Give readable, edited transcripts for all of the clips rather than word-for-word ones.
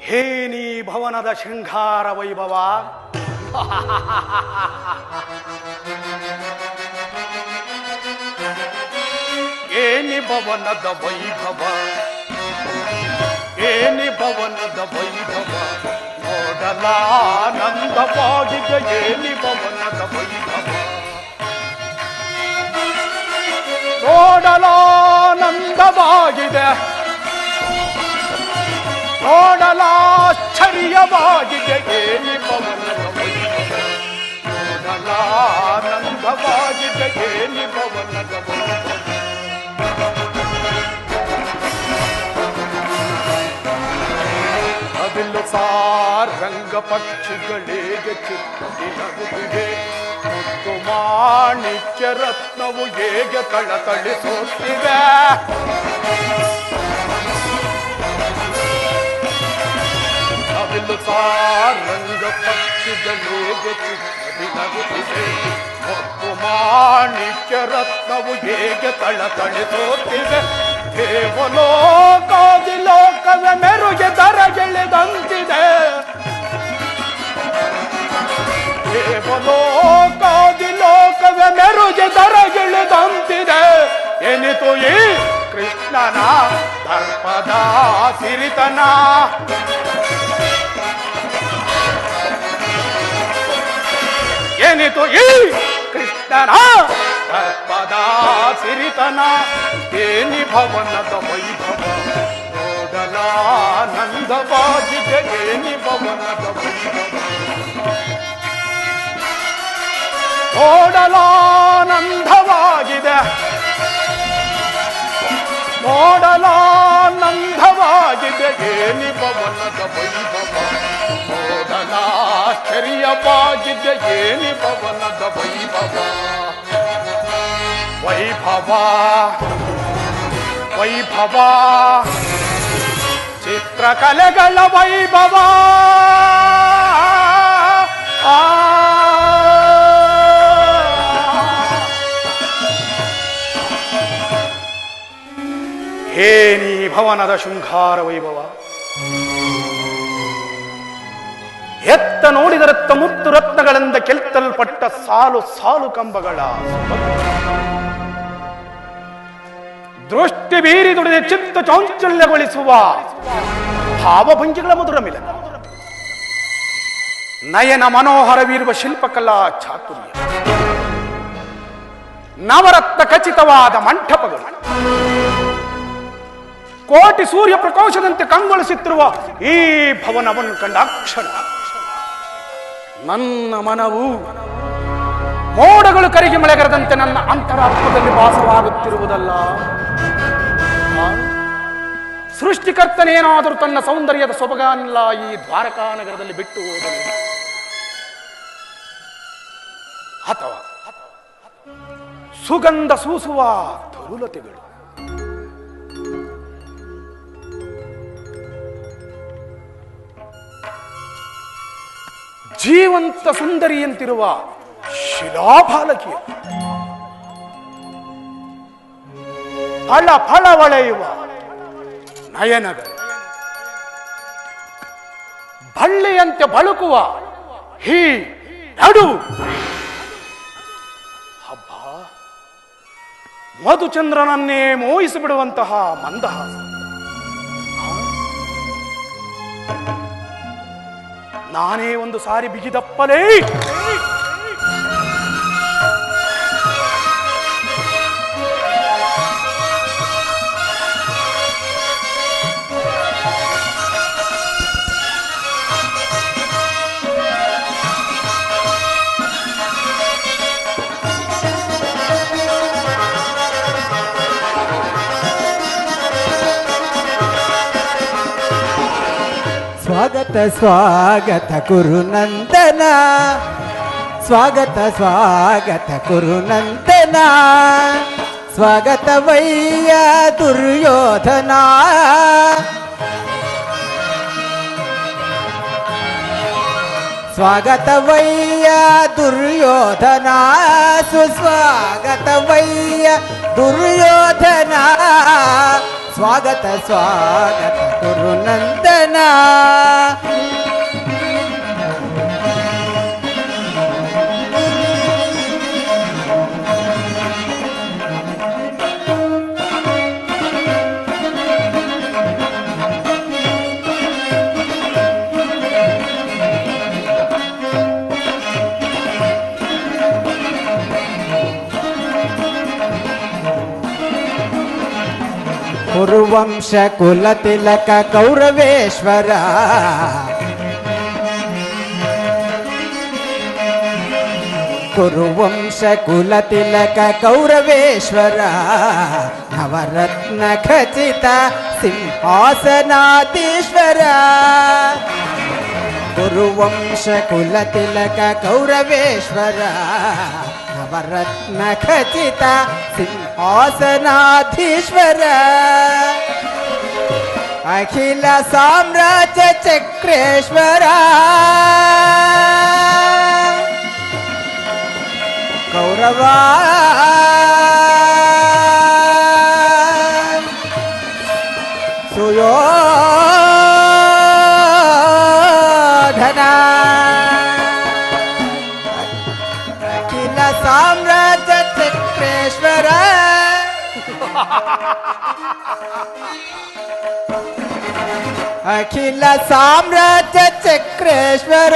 ಹೇನಿ ಭವನದ ಶೃಂಗಾರ ವೈಭವ. ಏನಿ ಭವನದ ವೈಭವ, ಏನಿ ಭವನದ ವೈಭವ, ನೋಡಲಾನಂದವಾಗಿದೆ ಏನಿ ಭವನದ ವೈಭವ, ನೋಡಲಾನಂದವಾಗಿದೆ, ನೋಡಲಾಶ್ಚರ್ಯವಾಗಿದೆ ಏನಿ ಭವನದ ವೈಭವ, ನೋಡಲಾನಂದವಾಗಿದೆ ಏನಿ ಭವನದ ವೈಭವ. ಅದಿಲ್ಲು ಸಾರಂಗ ಪಕ್ಷಿಗಳೇಗೆ ಚಿತ್ತದಿ ನಗುತ್ತಿವೆ, ಮುತ್ತು ಮಾಣಿಕ್ಯ ರತ್ನವು ಹೇಗೆ ತಳತಳಿಸುತ್ತಿವೆ. ಅದಿಲ್ಲು ಸಾರಂಗ ಪಕ್ಷಿಗಳೇಗೆ ಚಿತ್ತದಿ ನಗುತ್ತಿವೆ, ಮುತ್ತು ಮಾಣಿಕ್ಯ ರತ್ನವು ಹೇಗೆ ತಳತಳಿಸುತ್ತಿವೆ. ದೇವಲೋಕಾದಿ ಲೋಕವೇ ಮೆರುಗೆ ದರಗೆಳೆದಂತಿದೆ, ದೇವಲೋಕಾದಿ ಲೋಕವೇ ಮೆರುಗೆ ದರಗೆಳೆದಂತಿದೆ. ಎನಿತು ಈ ಕೃಷ್ಣನ ದರ್ಪದ ಸಿರಿತನ, ಎನಿತು ಈ ಕೃಷ್ಣನ ದರ್ಪದ ಸಿರಿತನ. ಏನಿ ಭವನದ ವೈಭವ, ನೋಡಲಾನಂದವಾಗಿದೆ ಏನಿ ಭವನದ ವೈಭವ, ನೋಡಲಾನಂದವಾಗಿದೆ, ನೋಡಲಾನಂದವಾಗಿದೆ ಏನಿ ಭವನದ ವೈಭವ, ನೋಡಲಾಶ್ಚರ್ಯವಾಗಿದೆ ಏನಿ ಭವನದ ವೈಭವ. ವೈಭವ ವೈಭವ ಚಿತ್ರಕಲೆಗಳ ವೈಭವ, ಹೇನಿ ಭವನದ ಶೃಂಗಾರ ವೈಭವ. ಎತ್ತ ನೋಡಿದರತ್ತ ಮುತ್ತು ರತ್ನಗಳಿಂದ ಕೆಲ್ತಲ್ಪಟ್ಟ ಸಾಲು ಸಾಲು ಕಂಬಗಳ ದೃಷ್ಟಿ ಬೀರಿ ದುಡಿದ ಚಿತ್ತ ಚಾಂಚಲ್ಯಗೊಳಿಸುವ ಭಾವಭಂಗಿಗಳ ಮಧುರ ಮಿಲನ, ನಯನ ಮನೋಹರವಿರುವ ಶಿಲ್ಪಕಲಾ ಚಾತುರ್ಯ, ನವರತ್ನ ಖಚಿತವಾದ ಮಂಟಪಗಳು, ಕೋಟಿ ಸೂರ್ಯ ಪ್ರಕಾಶದಂತೆ ಕಂಗೊಳಿಸುತ್ತಿರುವ ಈ ಭವನವನ್ನು ಕಂಡಾಕ್ಷಣ ನನ್ನ ಮನವು ಮೋಡಗಳು ಕರಿಗೆ ಮಳೆಗರದಂತೆ ನನ್ನ ಅಂತರಾತ್ಮದಲ್ಲಿ ವಾಸವಾಗುತ್ತಿರುವುದಲ್ಲ. ಸೃಷ್ಟಿಕರ್ತನೇನಾದರೂ ತನ್ನ ಸೌಂದರ್ಯದ ಸೊಬಗನ್ನೆಲ್ಲ ಈ ದ್ವಾರಕಾ ನಗರದಲ್ಲಿ ಬಿಟ್ಟು ಹೋದನು, ಅಥವಾ ಸುಗಂಧ ಸೂಸುವ ತರುಲತೆಗಳು, ಜೀವಂತ ಸುಂದರಿಯಂತಿರುವ ಶಿಲಾಫಾಲಕಿಯ, ಫಳ ಫಳವಳೆಯುವ ನಯನಗಳು, ಬಳ್ಳಿಯಂತೆ ಬಳುಕುವ ಹೀ ನಡು ಹಬ್ಬ, ಮಧುಚಂದ್ರನನ್ನೇ ಮೋಹಿಸಿಬಿಡುವಂತಹ ಮಂದಹಾಸ, ನಾನೇ ಒಂದು ಸಾರಿ ಬಿಗಿದಪ್ಪಲೇ ಸ್ವಾಗತ ಸ್ವಾಗತ ಕುರುನಂದನ, ಸ್ವಾಗತ ಸ್ವಾಗತ ಕುರುನಂದನ, ಸ್ವಾಗತವಯ್ಯ ದುರ್ಯೋಧನ, ಸ್ವಾಗತವಯ್ಯ ದುರ್ಯೋಧನ, ಸುಸ್ವಾಗತವಯ್ಯ ದುರ್ಯೋಧನ, ಸ್ವಾ ಸ್ವಾಗತ ಸ್ವಾಗತ ಗುರುನಂದನ. ಕುರುವಂಶ ಕುಲ ತಿಲಕ ಕೌರವೇಶ್ವರ, ಕುರುವಂಶ ಕುಲ ತಿಲಕ ಕೌರವೇಶ್ವರ, ನವರತ್ನ ಖಚಿತ ಸಿಂಹಾಸನಾಧೀಶ್ವರ. ಕುರುವಂಶ ಕುಲ ತಿಲಕ ಕೌರವೇಶ್ವರ, ನವರತ್ನ ಖಚಿತ ಸಿಂಹಾಸನಾಧೀಶ್ವರ. ಅಖಿಲ ಸಾಮ್ರಾಜ್ಯ ಚಕ್ರೇಶ್ವರ, ಕೌರವ ಸುಯೋಧನ. ಅಖಿಲ ಸಾಮ್ರಾಜ್ಯ ಚಕ್ರೇಶ್ವರ, ಅಖಿಲ ಸಾಮ್ರಾಜ್ಯ ಚಕ್ರೇಶ್ವರ.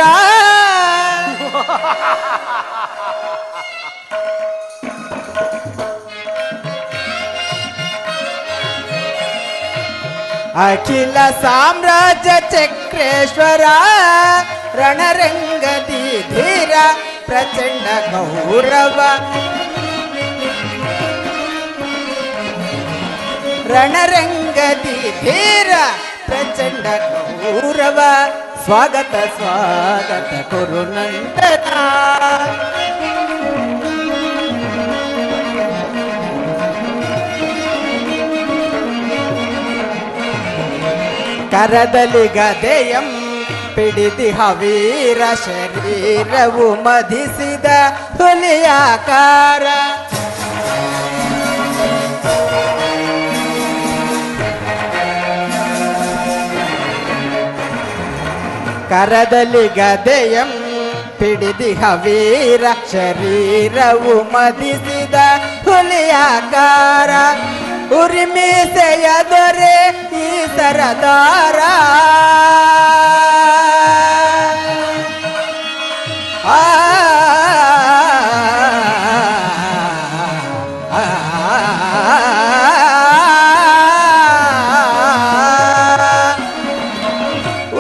ಅಖಿಲ ಸಾಮ್ರಾಜ್ಯ ಚಕ್ರೇಶ್ವರ, ರಣರಂಗದಿ ಧೀರ ಪ್ರಚಂಡ ಗೌರವ. ರಣರಂಗದಿ ಧೀರ ಪ್ರಚಂಡ ಗೌರವ. ಸ್ವಾಗತ ಸ್ವಾಗತ ಗುರುನಂದನ. ಕರದಲ್ಲಿ ಗದೆಯಂ ಪಿಡಿದಿಹ ವೀರ, ಶರೀರವು ಮಧಿಸಿದ ಹುಲಿಯಾಕಾರ. ಕರದಲ್ಲಿ ಗದೆಯಂ ಪಿಡಿದಿಹ ವೀರ, ಶರೀರವು ಮಧಿಸಿದ ಹುಲಿಯಾಕಾರ. ಉರಿಮೀಸೆಯ ದೊರೆ ಈ ಸರದಾರ,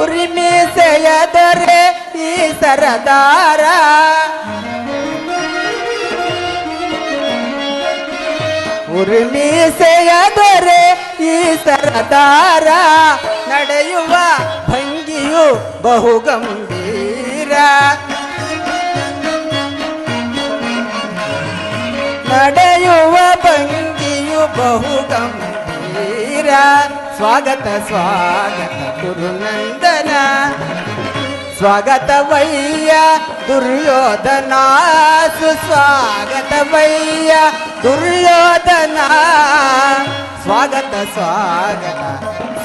ಉರಿಮೀಸೆಯ ದೊರೆ ಈ ಸರದಾರ. ಉರ್ಮೀಸೆಯ ದೊರೆ ಈ ಸರದಾರ. ನಡೆಯುವ ಭಂಗಿಯು ಬಹುಗಂಭೀರ, ನಡೆಯುವ ಭಂಗಿಯು ಬಹುಗಂಭೀರ. ಸ್ವಾಗತ ಸ್ವಾಗತ ಗುರುನಂದನ. ಸ್ವಾಗತವಯ್ಯ ದುರ್ಯೋಧನ, ಸುಸ್ವಾಗತವಯ್ಯ ದುರ್ಯೋಧನ. ಸ್ವಾಗತ ಸ್ವಾಗತ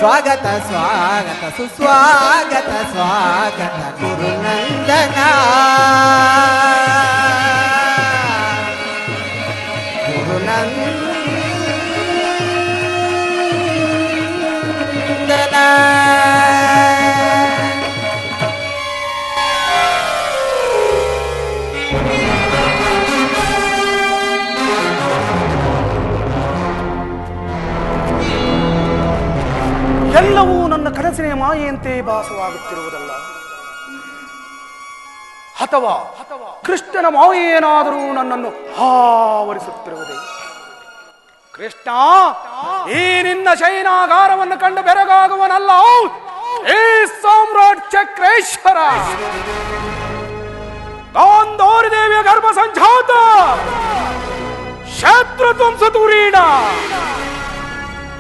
ಸ್ವಾಗತ ಸ್ವಾಗತ ಸುಸ್ವಾಗತ ಸ್ವಾಗತ ಗುರುನಂದನ. ಗುರುನಂದನ. ಎಲ್ಲವೂ ನನ್ನ ಕನಸಿನ ಮಾಯೆಯಂತೆ ಭಾಸವಾಗುತ್ತಿರುವುದಲ್ಲ, ಅಥವಾ ಕೃಷ್ಣನ ಮಾಯೇನಾದರೂ ನನ್ನನ್ನು ಆವರಿಸುತ್ತಿರುವುದೇ? ಕೃಷ್ಣ, ಈ ನಿನ್ನ ಶಯನಾಗಾರವನ್ನು ಕಂಡು ಬೆರಗಾಗುವನಲ್ಲ ಈ ಸಾಮ್ರಾಟ್ ಚಕ್ರೇಶ್ವರ. ಗಾಂಧಾರಿ ದೇವಿಯ ಗರ್ಭ ಸಂಜಾತ, ಶತ್ರುಧ್ವಂಸತುರೀಣ,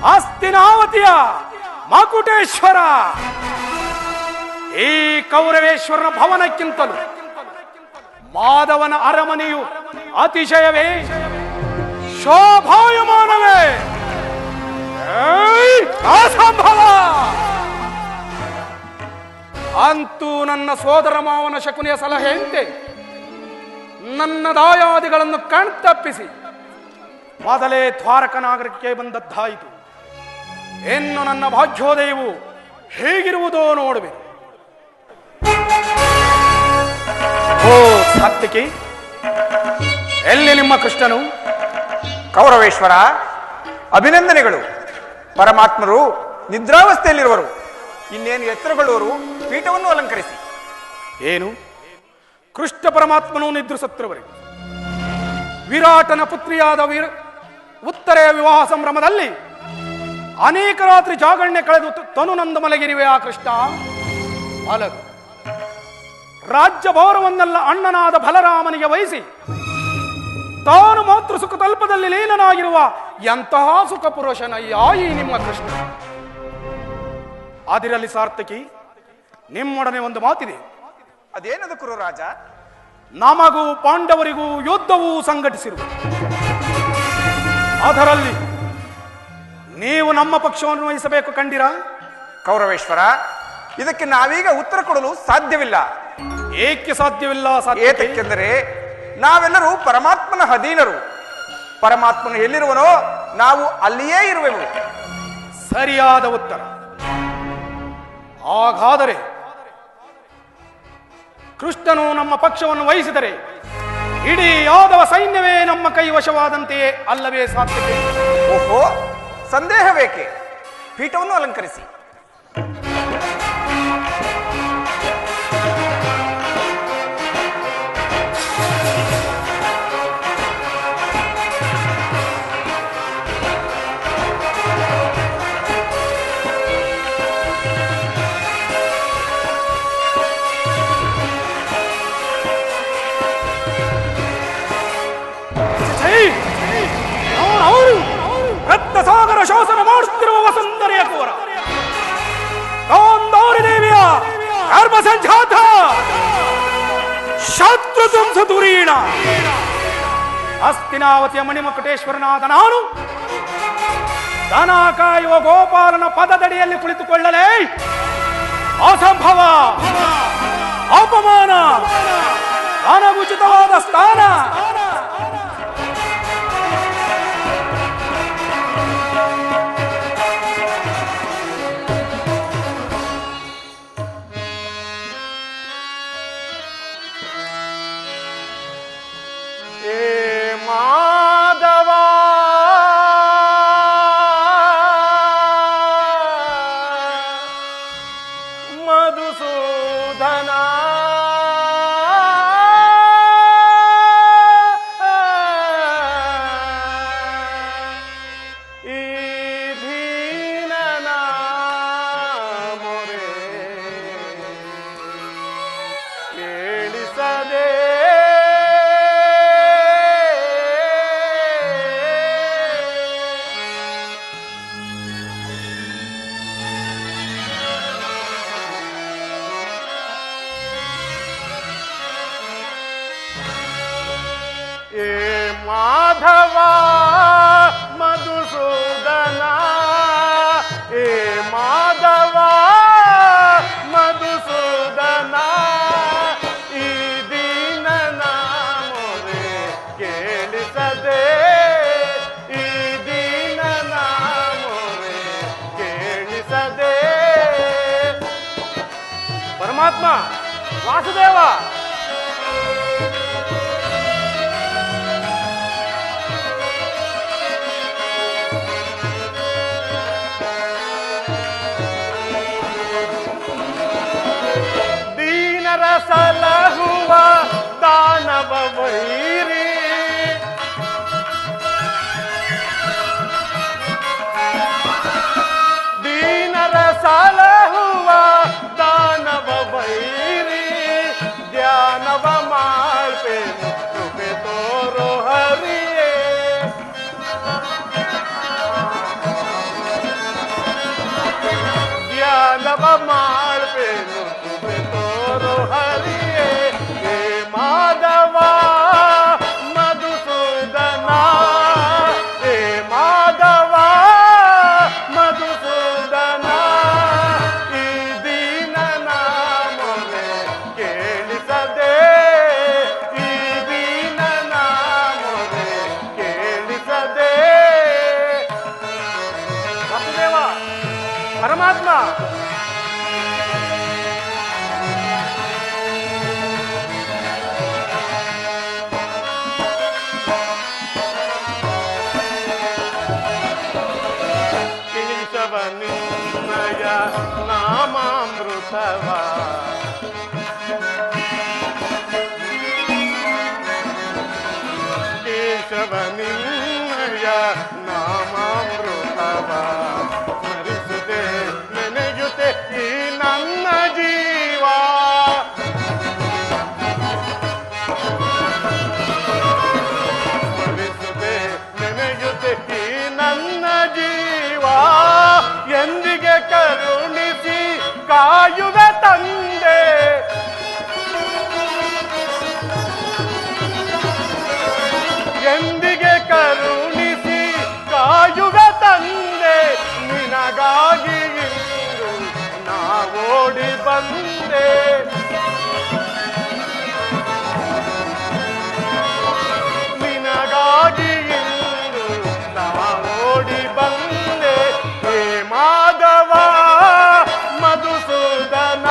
ಹಸ್ತಿನಾವತಿಯ ಮಕುಟೇಶ್ವರ. ಈ ಕೌರವೇಶ್ವರನ ಭವನಕ್ಕಿಂತಲೂ ಮಾಧವನ ಅರಮನೆಯು ಅತಿಶಯವೇ ಶೋಭಾಯಮಾನವೇ. ನನ್ನ ಸೋದರ ಮಾವನ ಶಕುನಿಯ ಸಲಹೆಯಂತೆ ನನ್ನ ದಾಯಾದಿಗಳನ್ನು ಕಣ್ತಪ್ಪಿಸಿ ಮೊದಲೇ ದ್ವಾರಕ ನಾಗರಿಕಕ್ಕೆ ಬಂದದ್ದಾಯಿತು. ಇನ್ನು ನನ್ನ ಭಾಗ್ಯೋದಯವು ಹೇಗಿರುವುದೋ ನೋಡುವೆ. ಓ ಸಾತ್ವಿಕಿ, ಎಲ್ಲಿ ನಿಮ್ಮ ಕೃಷ್ಣನು? ಕೌರವೇಶ್ವರ, ಅಭಿನಂದನೆಗಳು. ಪರಮಾತ್ಮರು ನಿದ್ರಾವಸ್ಥೆಯಲ್ಲಿರುವರು. ಇನ್ನೇನು ಎತ್ತರಗೊಳ್ಳುವರು, ಪೀಠವನ್ನು ಅಲಂಕರಿಸಿ. ಏನು, ಕೃಷ್ಣ ಪರಮಾತ್ಮನು ನಿದ್ರಿಸುತ್ತಿರುವರೆ? ವಿರಾಟನ ಪುತ್ರಿಯಾದ ಉತ್ತರೆಯ ವಿವಾಹ ಸಂಭ್ರಮದಲ್ಲಿ ಅನೇಕ ರಾತ್ರಿ ಜಾಗರಣೆ ಕಳೆದು ತನು ನಂದು ಮಲಗಿರಿವೆ ಆ ಕೃಷ್ಣ. ಅಲದು ರಾಜ್ಯ ಭಾರವನ್ನೆಲ್ಲ ಅಣ್ಣನಾದ ಬಲರಾಮನಿಗೆ ವಹಿಸಿ ತಾನು ಮಾತೃ ಸುಖ ತಲ್ಪದಲ್ಲಿ ಲೀನನಾಗಿರುವ ಎಂತಹ ಸುಖ ಪುರುಷನಯ್ಯ ಈ ನಿಮ್ಮ ಕೃಷ್ಣ. ಅದಿರಲಿ ಸಾರ್ಥಕಿ, ನಿಮ್ಮೊಡನೆ ಒಂದು ಮಾತಿದೆ. ಅದೇನದು ಕುರುರಾಜ? ನಮಗೂ ಪಾಂಡವರಿಗೂ ಯುದ್ಧವೂ ಸಂಘಟಿಸಿರುವ ಅದರಲ್ಲಿ ನೀವು ನಮ್ಮ ಪಕ್ಷವನ್ನು ವಹಿಸಬೇಕು ಕಂಡಿರಾ? ಕೌರವೇಶ್ವರ, ಇದಕ್ಕೆ ನಾವೀಗ ಉತ್ತರ ಕೊಡಲು ಸಾಧ್ಯವಿಲ್ಲ. ಏಕೆ ಸಾಧ್ಯವಿಲ್ಲ? ಏಕೆಂದರೆ ನಾವೆಲ್ಲರೂ ಪರಮಾತ್ಮನ ಅಧೀನರು. ಪರಮಾತ್ಮನು ಎಲ್ಲಿರುವನೋ ನಾವು ಅಲ್ಲಿಯೇ ಇರುವೆವು. ಸರಿಯಾದ ಉತ್ತರ. ಹಾಗಾದರೆ ಕೃಷ್ಣನು ನಮ್ಮ ಪಕ್ಷವನ್ನು ವಹಿಸಿದರೆ ಇಡೀ ಯಾದವ ಸೈನ್ಯವೇ ನಮ್ಮ ಕೈವಶವಾದಂತೆಯೇ ಅಲ್ಲವೇ ಸಾಧ್ಯತೆ? ಓಹೋ, ಸಂದೇಹವೇಕೆ? ಪೀಠವನ್ನು ಅಲಂಕರಿಸಿ. ರತ್ನಸಾಗರ ಶಾಸನ ಮಾಡುತ್ತಿರುವ ವಸುಂಧರೆಯ ಕೋರ ಗಾಂಧಾರಿ ದೇವಿಯ ಗರ್ಭ ಸಂಜಾತ ಶತ್ರು ಧ್ವಂಸ ಧುರೀಣ ಹಸ್ತಿನಾವತಿಯ ಮಣಿಮಕುಟೇಶ್ವರನಾದ ನಾನು ದನ ಕಾಯುವ ಗೋಪಾಲನ ಪದದಡಿಯಲ್ಲಿ ಕುಳಿತುಕೊಳ್ಳಲೇ ಅಸಂಭವ, ಅಪಮಾನ, ಅನಗುಚಿತವಾದ ಸ್ಥಾನ. ಮಾಧವ ಮಧುಸೂದನ, ಏ ಮಾಧವ ಮಧುಸೂದನ, ಈ ದೀನನ ಮೊರೆ ಕೇಳಿಸದೆ, ಈ ದೀನನ ಮೊರೆ ಕೇಳಿಸದೆ. ಪರಮಾತ್ಮ ವಾಸುದೇವ, ಸಲಹುವ ದಾನವ ವೈರಿ, ದೀನರ ಸಲಹುವ ದಾನವ ವೈರಿ, ಧ್ಯಾನವ ಮಾಡ್ಪೆ ಕೃಪೆ ತೋರೋ ಹರಿಯೇ. ಧ್ಯಾನವ ಮಾಡ್ಪೆ ಕೃಪೆ ತೋರೋ ಹರಿಯೇ. ಹೇ ಮಾಧವ ಮಧುಸೂದನ, ಹೇ ಮಾಧವ ಮಧುಸೂದನ, ಈ ದೀನನ ಮೊರೆ ಪರಮಾತ್ಮ ಕೇಶವನಿನ್ನಯ ನಾಮಾಮೃತವ ಕೇಶವನಿನ್ನಯ ನಾಮಾಮೃತವ ಸ್ಮರಿಸುತ್ತೆ ನೆನೆಯುತ್ತೆ ಈ ನನ್ನ ಜೀವ ಸ್ಮರಿಸುತ್ತೆ ನೆನೆಯುತ್ತೆ ಈ ನನ್ನ ಜೀವ ಎಂದಿಗೆ ಕರುಣಿಸಿ ಕಾಯುವೆ ತಂದೆ ಎಂದಿಗೆ ಕರುಣಿಸಿ ಕಾಯುವೆ ತಂದೆ ನಿನಗಾಗಿ ಇಂದು ನಾವೋಡಿ ಬಂದೆ ನಿನಗಾಗಿ ಇಂದು ನಾವೋಡಿ ಬಂದೆ ಹೇ ಮಾಧವ ಮಧುಸೂದನ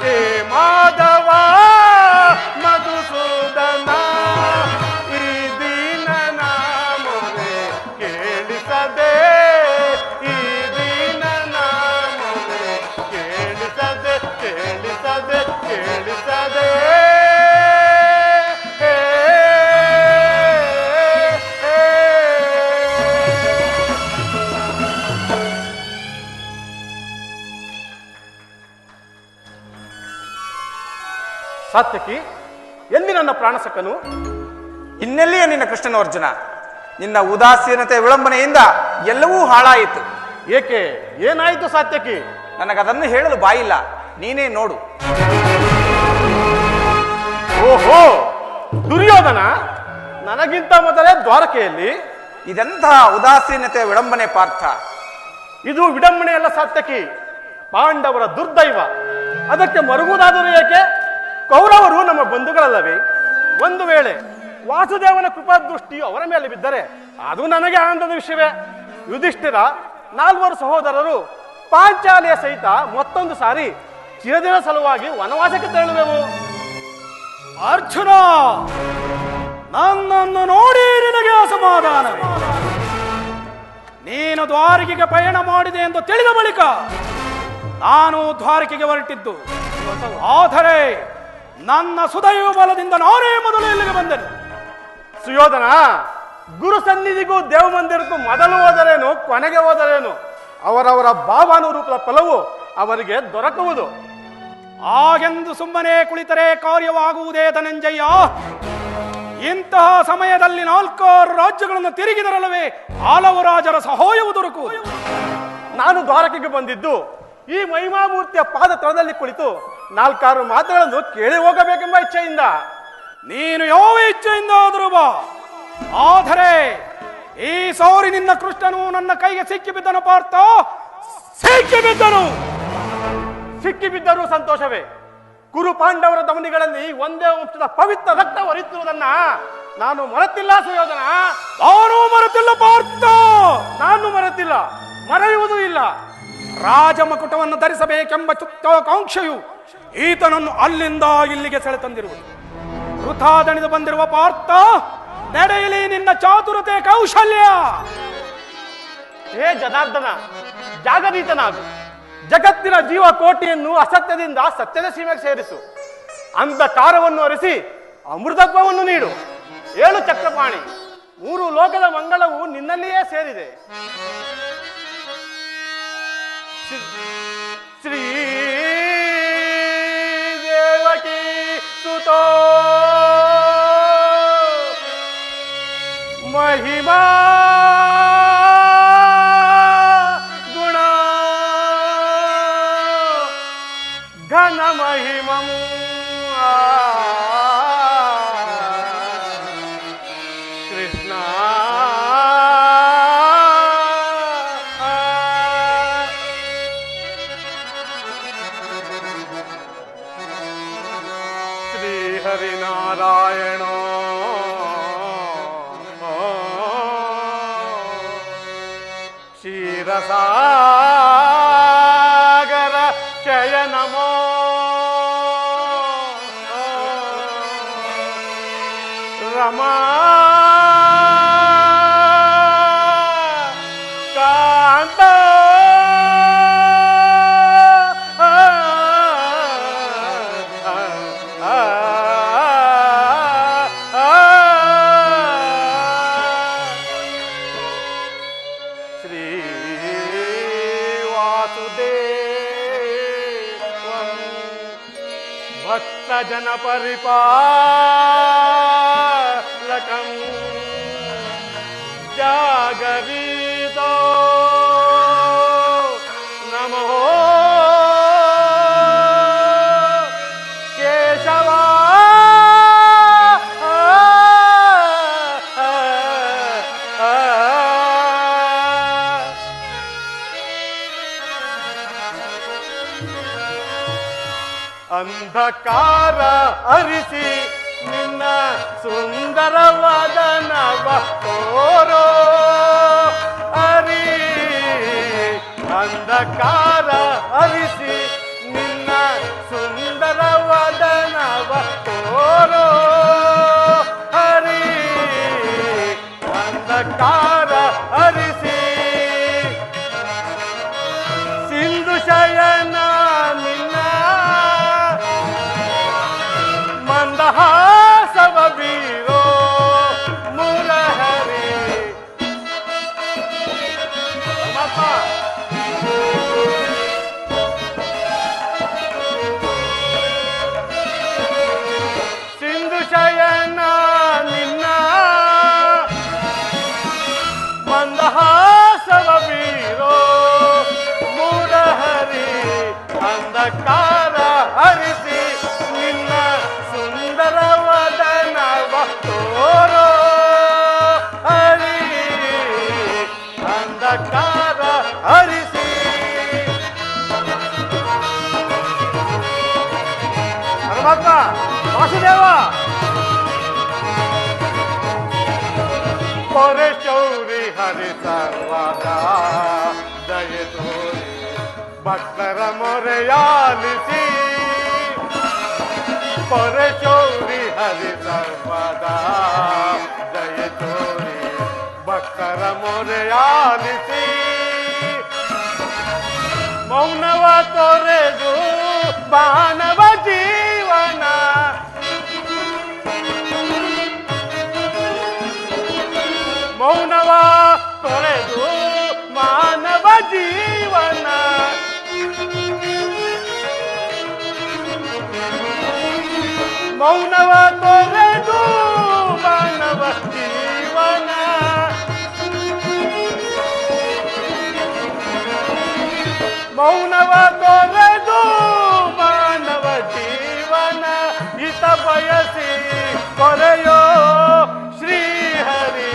ಹೇ ಮಾಧವ ಮಧುಸೂದನ ಈ ದೀನನ ಮೊರೆ ಕೇಳಿಸದೆ ಈ ದೀನನ ಮೊರೆ ಕೇಳಿಸದೆ ಕೇಳಿಸದೆ ಕೇಳಿಸದೆ ಸಾತ್ಯಕಿ ಎಲ್ಲಿ ನನ್ನ ಪ್ರಾಣಸಕ್ಕನು? ಇನ್ನೆಲ್ಲಿಯೇ ನಿನ್ನ ಕೃಷ್ಣನ ಅರ್ಜುನ? ನಿನ್ನ ಉದಾಸೀನತೆ ವಿಳಂಬನೆಯಿಂದ ಎಲ್ಲವೂ ಹಾಳಾಯಿತು. ಏಕೆ ಏನಾಯಿತು ಸಾತ್ಯಕಿ? ನನಗದನ್ನು ಹೇಳಲು ಬಾಯಿಲ್ಲ, ನೀನೇ ನೋಡು. ಓಹೋ, ದುರ್ಯೋಧನ ನನಗಿಂತ ಮೊದಲೇ ದ್ವಾರಕೆಯಲ್ಲಿ. ಇದೆಂತಹ ಉದಾಸೀನತೆ ವಿಳಂಬನೆ ಪಾರ್ಥ? ಇದು ವಿಡಂಬನೆಯಲ್ಲ ಸಾತ್ಯಕಿ, ಪಾಂಡವರ ದುರ್ದೈವ. ಅದಕ್ಕೆ ಮರುಗುವುದಾದರೂ ಏಕೆ? ಕೌರವರು ನಮ್ಮ ಬಂಧುಗಳಲ್ಲವೇ? ಒಂದು ವೇಳೆ ವಾಸುದೇವನ ಕೃಪಾದೃಷ್ಟಿಯು ಅವರ ಮೇಲೆ ಬಿದ್ದರೆ ಅದು ನನಗೆ ಆನಂದದ ವಿಷಯವೇ. ಯುಧಿಷ್ಠಿರ 4 ಸಹೋದರರು ಪಾಂಚಾಲಿಯ ಸಹಿತ ಮತ್ತೊಂದು ಸಾರಿ ಚಿರದಿನ ಸಲುವಾಗಿ ವನವಾಸಕ್ಕೆ ತೆರಳುವೆವು. ಅರ್ಜುನ, ನನ್ನನ್ನು ನೋಡಿ ನಿನಗೆ ಅಸಮಾಧಾನವೇ? ನೀನು ದ್ವಾರಕೆಗೆ ಪಯಣ ಮಾಡಿದೆ ಎಂದು ತಿಳಿದ ಬಳಿಕ ನಾನು ದ್ವಾರಕೆಗೆ ಹೊರಟಿದ್ದು. ಆದರೆ ನನ್ನ ಸುದೈವ ಬಲದಿಂದ ನಾನೇ ಮೊದಲು ಇಲ್ಲಿಗೆ ಬಂದೆನು. ಸುಯೋಧನ, ಗುರು ಸನ್ನಿಧಿಗೂ ದೇವ ಮಂದಿರಕ್ಕೂ ಮೊದಲು ಹೋದರೇನು ಕೊನೆಗೆ ಹೋದರೇನು, ಅವರವರ ಭಾವಾನುರೂಪದ ಫಲವು ಅವರಿಗೆ ದೊರಕುವುದು. ಹಾಗೆಂದು ಸುಮ್ಮನೆ ಕುಳಿತರೆ ಕಾರ್ಯವಾಗುವುದೇ ಧನಂಜಯ? ಇಂತಹ ಸಮಯದಲ್ಲಿ 4 ರಾಜ್ಯಗಳನ್ನು ತಿರುಗಿದರಲ್ಲವೇ ಹಲವು ರಾಜರ ಸಹಾಯವು ದೊರಕುವುದು. ನಾನು ದ್ವಾರಕೆಗೆ ಬಂದಿದ್ದು ಈ ಮಹಿಮಾಮೂರ್ತಿಯ ಪಾದ ತಳದಲ್ಲಿ ಕುಳಿತು 4 ಮಾತುಗಳನ್ನು ಕೇಳಿ ಹೋಗಬೇಕೆಂಬ ಇಚ್ಛೆಯಿಂದ. ನೀನು ಯಾವ ಇಚ್ಛೆಯಿಂದ ಆದರೂ ಬಾ, ಆದರೆ ಈ ಸೌರಿ ನಿನ್ನ ಕೃಷ್ಣನು ನನ್ನ ಕೈಗೆ ಸಿಕ್ಕಿಬಿದ್ದನು ಪಾರ್ಥ, ಸಿಕ್ಕಿಬಿದ್ದನು. ಸಿಕ್ಕಿಬಿದ್ದರೂ ಸಂತೋಷವೇ. ಕುರು ಪಾಂಡವರ ಧಮನಿಗಳಲ್ಲಿ ಒಂದೇ ವಂಶದ ಪವಿತ್ರ ರಕ್ತ ಹರಿಯುತ್ತಿರುವುದನ್ನ ನಾನು ಮರೆತಿಲ್ಲ ಸುಯೋಧನ. ನಾನು ಮರೆತಿಲ್ಲ ಪಾರ್ಥ, ನಾನು ಮರೆತಿಲ್ಲ, ಮರೆಯುವುದೂ ಇಲ್ಲ. ರಾಜಮಕುಟವನ್ನು ಧರಿಸಬೇಕೆಂಬ ಚುಕ್ತಾಕಾಂಕ್ಷೆಯು ಈತನನ್ನು ಅಲ್ಲಿಂದ ಇಲ್ಲಿಗೆ ಸೆಳೆತಂದಿರುವುದು. ವೃಥಾ ದಣಿದು ಬಂದಿರುವ ಪಾರ್ಥ, ನಡೆಯಲಿ ನಿನ್ನ ಚಾತುರತೆ ಕೌಶಲ್ಯ. ಹೇ ಜನಾರ್ದನ, ಜಾಗರೀತನಾಗು. ಜಗತ್ತಿನ ಜೀವಕೋಟಿಯನ್ನು ಅಸತ್ಯದಿಂದ ಸತ್ಯದ ಸೀಮೆಗೆ ಸೇರಿಸು. ಅಂಧಕಾರವನ್ನು ಅರಿಸಿ ಅಮೃತತ್ವವನ್ನು ನೀಡು. 7 ಚಕ್ರಪಾಣಿ, 3 ಲೋಕದ ಮಂಗಳವು ನಿನ್ನಲ್ಲಿಯೇ ಸೇರಿದೆ. ಶ್ರೀ ದೇವಕಿ ಸುತೋ ಮಹಿಮಾ ಗುಣ ಘನ ಮಹಿಮಂ ಕೃಷ್ಣ ಶ್ರೀ ಹರಿನಾರಾಯಣ ಕ್ಷೀರಸಾ ರಾಮ ಕಾಂತ ಶ್ರೀ ವಾಸುದೇವಂ ಭಕ್ತಜನ ಪರಿಪಾಲಕಂ ಜಾಗರೀತೋ ನಮೋ ಕೇಶವ ಅಂಧಕಾರ ಅರಿಸಿ ನಿನ್ನ ಸುಂದರವಾದ ನವ ತೋರೋ ಅರಿ ಅಂಧಕಾರ ಅರಿಸಿ ನಿನ್ನ ಸುಂದರವಾದ ನವ ತೋರೋ ಹರಿ ಅಂಧಕಾರ ಅರಿಸಿ ಸಿಂಧು ಶಯನ ನಿನ್ನ ಮಂದಹಾಸವ ಬೀರೋ ಮುರಹರಿ ಸಿಂಧು ಶಯನ ನಿನ್ನ ಮಂದಹಾಸವ ಬೀರೋ ಮುರಹರಿ ಅಂಧಕಾರ ಹರಿಸಿ ನಿನ್ನ ಸುಂದರವಾದ ನವ ತೋರೋ ಹರಿ ಅಂಧಕಾರ ಹರಿಸಿ ಪರಮಾತ್ಮ ವಾಸುದೇವ ಪೊರೆ ಚೌರಿ ಹರಿ ಸರ್ವದ ದಯ ತೋರಿ ಭಕ್ತರ ಮೊರೆಯಾಲಿಸಿ ಪೊರೆ ಚೌರಿ ಹರಿ ಸರ್ವದಾ ಜಯ ತೋರಿ ಭಕ್ತರ ಮೊರೆಯಾಲಿಸಿ ಮೌನವ ತೊರೆದು ಮಾನವ ಜೀವನ ಮೌನವ ತೊರೆದು ಮಾನವ ಜೀವನ ಮೌನವ ತೊರೆದು ಮಾನವ ಜೀವನ ಮೌನವ ತೊರೆದು ಮಾನವ ಜೀವನ ಹಿತ ಬಯಸಿ ಕೊರೆಯೋ ಶ್ರೀಹರಿ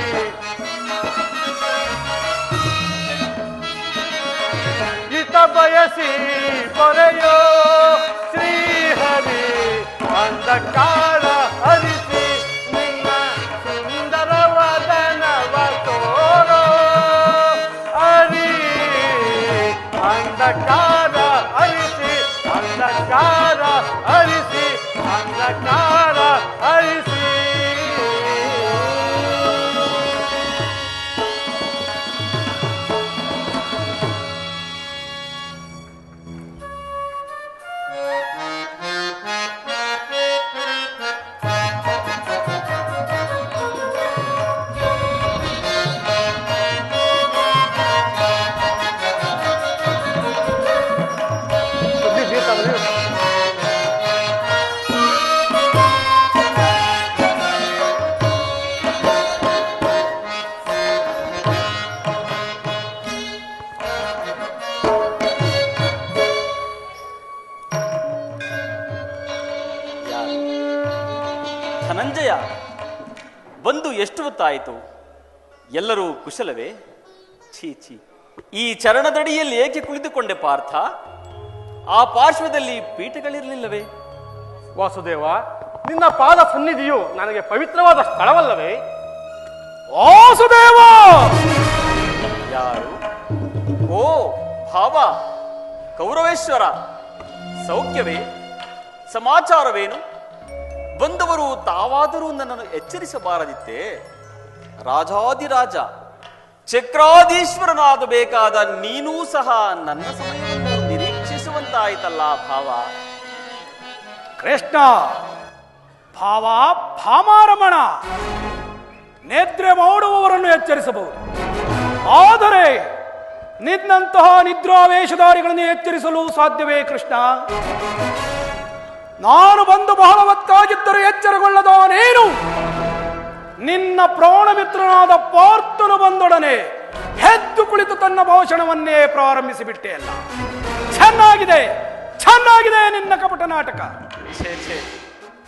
ಹಿತ ಬಯಸಿ ಕೊರೆಯೋ ಶ್ರೀಹರಿ ಅಂಧಕಾರ ಹರಿಸಿ ನಿನ್ನ ಸುಂದರವಾದ ನವ ತೋರೋ ಹರಿ ಅಂಧಕಾರ ಹರಿಸಿ ಅಂಧಕಾರ ಹರಿಸಿ ಅಂಧಕಾರ ಹರಿಸಿ ಧನಂಜಯ, ಬಂದು ಎಷ್ಟು ಹೊತ್ತಾಯಿತು? ಎಲ್ಲರೂ ಕುಶಲವೇ? ಛೀ ಛೀ, ಈ ಚರಣದಡಿಯಲ್ಲಿ ಏಕೆ ಕುಳಿತುಕೊಂಡೆ ಪಾರ್ಥ? ಆ ಪಾರ್ಶ್ವದಲ್ಲಿ ಪೀಠಗಳಿರಲಿಲ್ಲವೇ? ವಾಸುದೇವ, ನಿನ್ನ ಪಾದ ಸನ್ನಿಧಿಯು ನನಗೆ ಪವಿತ್ರವಾದ ಸ್ಥಳವಲ್ಲವೇ? ವಾಸುದೇವ! ಯಾರು? ಓ ಭಾವ, ಕೌರವೇಶ್ವರ, ಸೌಖ್ಯವೇ? ಸಮಾಚಾರವೇನು? ಬಂದವರು ತಾವಾದರೂ ನನ್ನನ್ನು ಎಚ್ಚರಿಸಬಾರದಿತ್ತೆ? ರಾಜಾದಿರಾಜ ಚಕ್ರಾಧೀಶ್ವರನಾಗಬೇಕಾದ ನೀನೂ ಸಹ ನನ್ನ ಸಮಯವನ್ನು ನಿರೀಕ್ಷಿಸುವಂತಾಯ್ತಲ್ಲ ಭಾವ. ಕೃಷ್ಣ, ಭಾವ ಭಾಮಾರಮಣ ನಿದ್ರೆ ಮಾಡುವವರನ್ನು ಎಚ್ಚರಿಸಬಹುದು, ಆದರೆ ನಿನ್ನಂತಹ ನಿದ್ರಾವೇಶಧಾರಿಗಳನ್ನು ಎಚ್ಚರಿಸಲು ಸಾಧ್ಯವೇ ಕೃಷ್ಣ? ನಾನು ಬಂದು ಬಹಳ ಹೊತ್ತಾಗಿದ್ದರೂ ಎಚ್ಚರಗೊಳ್ಳದ ನೀನು ನಿನ್ನ ಪ್ರಾಣಮಿತ್ರನಾದ ಪಾರ್ಥನು ಬಂದೊಡನೆ ಎದ್ದು ಕುಳಿತು ತನ್ನ ಭಾಷಣವನ್ನೇ ಪ್ರಾರಂಭಿಸಿಬಿಟ್ಟೆ ಅಲ್ಲ. ಚೆನ್ನಾಗಿದೆ, ಚೆನ್ನಾಗಿದೆ ನಿನ್ನ ಕಪಟ ನಾಟಕ. ಛೇ ಛೇ,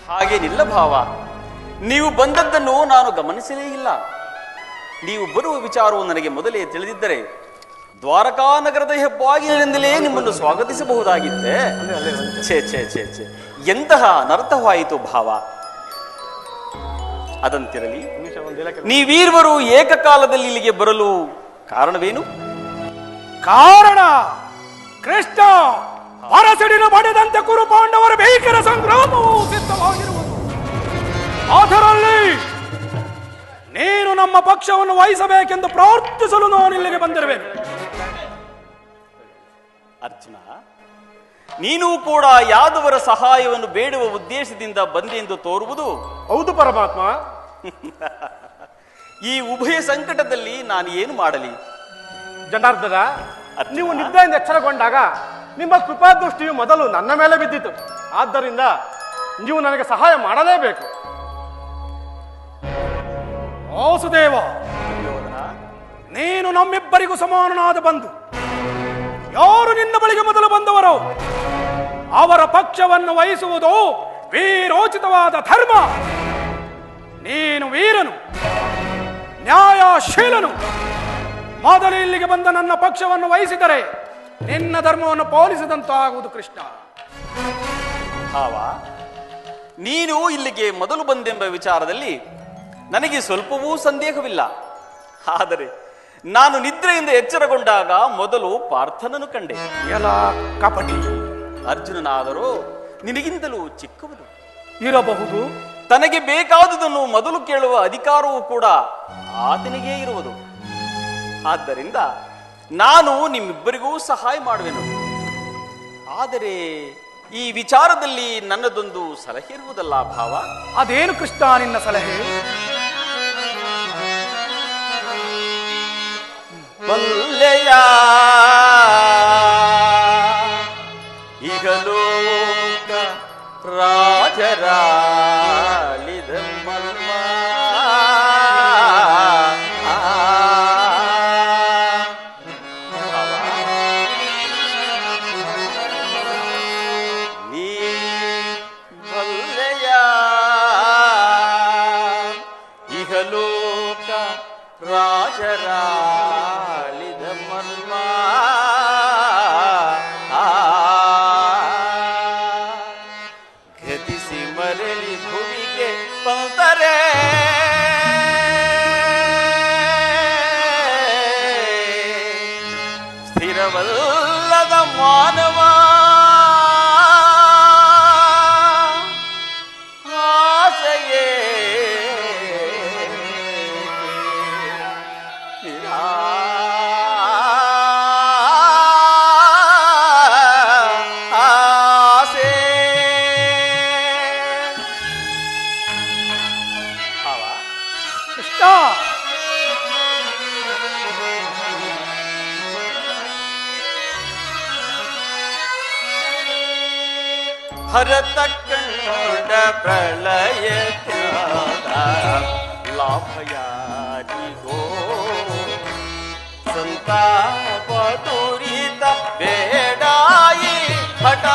ಹಾಗೇನಿಲ್ಲ ಭಾವ. ನೀವು ಬಂದದ್ದನ್ನು ನಾನು ಗಮನಿಸಲೇ ಇಲ್ಲ. ನೀವು ಬರುವ ವಿಚಾರವು ನನಗೆ ಮೊದಲೇ ತಿಳಿದಿದ್ದರೆ ದ್ವಾರಕಾ ನಗರದ ಹೆಬ್ಬಾಗಿಲಿನಿಂದಲೇ ನಿಮ್ಮನ್ನು ಸ್ವಾಗತಿಸಬಹುದಾಗಿತ್ತೆ. ಛೇ ಛೇ ಛೇ ಛೇ, ಎಂತಹ ಅನರ್ಥವಾಯಿತು ಭಾವ. ಅದಂತಿರಲಿ, ನೀವೀರ್ವರು ಏಕಕಾಲದಲ್ಲಿ ಇಲ್ಲಿಗೆ ಬರಲು ಕಾರಣವೇನು? ಕಾರಣ ಕೃಷ್ಣ, ಅರಸಡಿನ ಬಡಿದಂತೆ ಕುರು ಪಾಂಡವರ ಭೀಕರ ಸಂಗ್ರಾಮವು ಸಿದ್ಧವಾಗಿರುವುದು. ಅದರಲ್ಲಿ ನೀನು ನಮ್ಮ ಪಕ್ಷವನ್ನು ವಹಿಸಬೇಕೆಂದು ಪ್ರಾರ್ಥಿಸಲು ನಾನು ಇಲ್ಲಿಗೆ ಬಂದಿರುವೆ. ಅರ್ಜುನ, ನೀನು ಕೂಡ ಯಾದವರ ಸಹಾಯವನ್ನು ಬೇಡುವ ಉದ್ದೇಶದಿಂದ ಬಂದೆಂದು ತೋರುವುದು? ಹೌದು ಪರಮಾತ್ಮ. ಈ ಉಭಯ ಸಂಕಟದಲ್ಲಿ ನಾನು ಏನು ಮಾಡಲಿ? ಜನಾರ್ದನ, ನೀವು ನಿದ್ದೆಯಿಂದ ಎಚ್ಚರಗೊಂಡಾಗ ನಿಮ್ಮ ಕೃಪಾದೃಷ್ಟಿಯು ಮೊದಲು ನನ್ನ ಮೇಲೆ ಬಿದ್ದಿತು. ಆದ್ದರಿಂದ ನೀವು ನನಗೆ ಸಹಾಯ ಮಾಡಲೇಬೇಕು. ವಾಸುದೇವ, ನೀನು ನಮ್ಮಿಬ್ಬರಿಗೂ ಸಮಾನನಾದ ಬಂಧು. ಯಾರು ನಿನ್ನ ಬಳಿಗೆ ಮೊದಲು ಬಂದವರೋ ಅವರ ಪಕ್ಷವನ್ನು ವಹಿಸುವುದು ವೀರೋಚಿತವಾದ ಧರ್ಮ. ನೀನು ವೀರನು, ನ್ಯಾಯಶೀಲನು. ಮೊದಲು ಇಲ್ಲಿಗೆ ಬಂದ ನನ್ನ ಪಕ್ಷವನ್ನು ವಹಿಸಿದರೆ ನಿನ್ನ ಧರ್ಮವನ್ನು ಪಾಲಿಸಿದಂತಾಗುವುದು ಕೃಷ್ಣ. ಭಾವ, ನೀನು ಇಲ್ಲಿಗೆ ಮೊದಲು ಬಂದೆಂಬ ವಿಚಾರದಲ್ಲಿ ನನಗೆ ಸ್ವಲ್ಪವೂ ಸಂದೇಹವಿಲ್ಲ. ಆದರೆ ನಾನು ನಿದ್ರೆಯಿಂದ ಎಚ್ಚರಗೊಂಡಾಗ ಮೊದಲು ಪಾರ್ಥನನ್ನು ಕಂಡೆ. ಎಲ್ಲ ಕಪಟಿ. ಅರ್ಜುನನಾದರೂ ನಿನಗಿಂತಲೂ ಚಿಕ್ಕವನು ಇರಬಹುದು. ತನಗೆ ಬೇಕಾದುದನ್ನು ಮೊದಲು ಕೇಳುವ ಅಧಿಕಾರವೂ ಕೂಡ ಆತನಿಗೇ ಇರುವುದು. ಆದ್ದರಿಂದ ನಾನು ನಿಮ್ಮಿಬ್ಬರಿಗೂ ಸಹಾಯ ಮಾಡುವೆನು. ಆದರೆ ಈ ವಿಚಾರದಲ್ಲಿ ನನ್ನದೊಂದು ಸಲಹೆ ಇರುವುದಲ್ಲ ಭಾವ. ಅದೇನು ಕೃಷ್ಣ ನಿನ್ನ ಸಲಹೆ? ಬಲ್ಲೆಯ ಇಹಲೋಕ ರಾಜರಾಳಿದ ಮರ್ಮ ನೀ ಬಲ್ಲೆಯ ಇಹಲೋಕ ರಾಜರಾಳಿದ ಮರ್ಮ ಗತಿಸಿ ಮರಳಿ ಭುವಿಗೆ ಪಂತರೆ ಸ್ಥಿರವಲ್ಲದ ಮಾನವ ಆಸೆಯೇ ಆಸೆ. ಕೃಷ್ಣ, ಹರತ ಕಂಡ ಪ್ರಳಯ ಲಾಭಯಾರಿಗೋ ಸಂತಾಪ ತುರಿತ ಬೇಡಾಯಿ ಹಠ